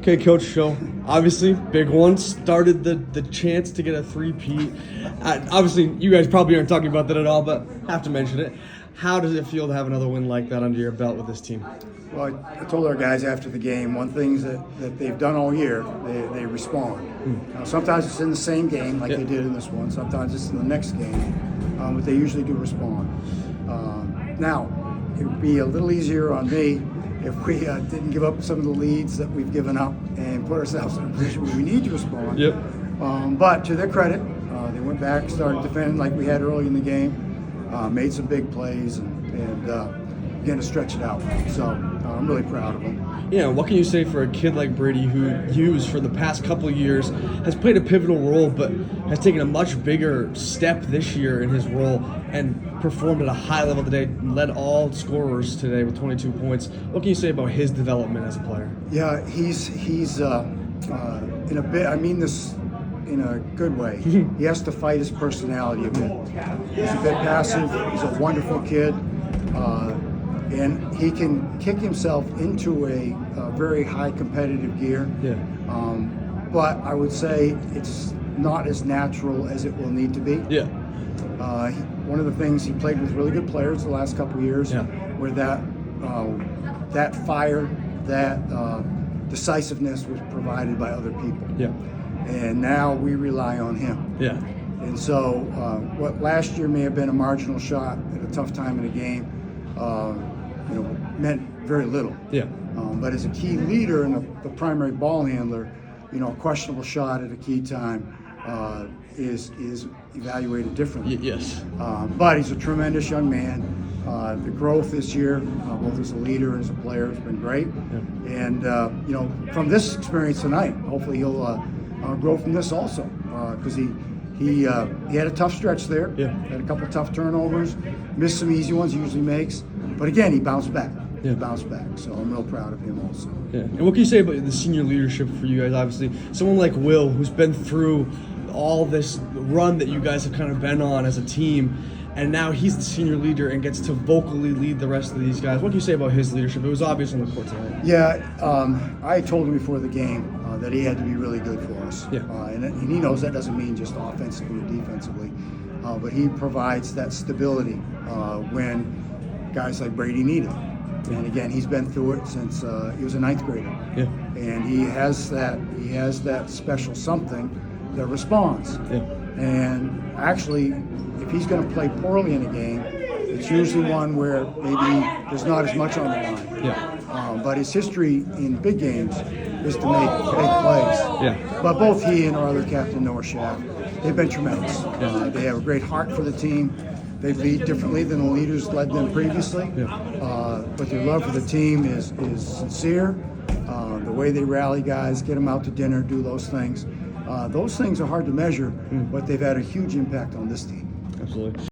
Okay, Coach, so obviously big one, started the chance to get a three-peat. Obviously, you guys probably aren't talking about that at all, but have to mention it. How does it feel to have another win like that under your belt with this team? Well, I told our guys after the game, one thing that they've done all year, they respond. Now, sometimes it's in the same game like they did in this one. Sometimes it's in the next game, but they usually do respond. Now, it would be a little easier on me if we didn't give up some of the leads that we've given up and put ourselves in a position where we need to respond. Yep. But to their credit, they went back, started defending like we had early in the game, made some big plays, and began to stretch it out. So I'm really proud of them. Yeah, what can you say for a kid like Brady who Hughes for the past couple of years has played a pivotal role but has taken a much bigger step this year in his role and performed at a high level today, led all scorers today with 22 points. What can you say about his development as a player? Yeah, he's in a bit, I mean this in a good way. He has to fight his personality a bit. He's a bit passive, he's a wonderful kid. And he can kick himself into a very high competitive gear. Yeah. But I would say it's not as natural as it will need to be. Yeah. One of the things, he played with really good players the last couple of years, where that fire, that decisiveness was provided by other people. Yeah. And now we rely on him. Yeah. And so what last year may have been a marginal shot at a tough time in a game, meant very little. Yeah. But as a key leader and the primary ball handler, a questionable shot at a key time is evaluated differently. Yes. But he's a tremendous young man. The growth this year, both as a leader and as a player, has been great. Yeah. And from this experience tonight, hopefully he'll grow from this also, because he had a tough stretch there. Yeah. Had a couple tough turnovers, missed some easy ones he usually makes, but again he bounced back. Yeah. He bounced back, so I'm real proud of him also. Yeah. And what can you say about the senior leadership for you guys? Obviously, someone like Will, who's been through all this run that you guys have kind of been on as a team, and now he's the senior leader and gets to vocally lead the rest of these guys. What can you say about his leadership? It was obvious on the court tonight. Yeah, I told him before the game that he had to be really good for us. Yeah. And he knows that doesn't mean just offensively or defensively, but he provides that stability when guys like Brady need it. And again, he's been through it since he was a ninth grader. Yeah. And he has that special something that responds. Yeah. And actually, if he's going to play poorly in a game, it's usually one where maybe there's not as much on the line. Yeah. But his history in big games is to make big plays. Yeah. But both he and our other captain, Noah Schaff, they've been tremendous. Yeah. They have a great heart for the team. They lead differently than the leaders led them previously. Yeah. But their love for the team is sincere. The way they rally guys, get them out to dinner, do those things. Those things are hard to measure, but they've had a huge impact on this team. Absolutely.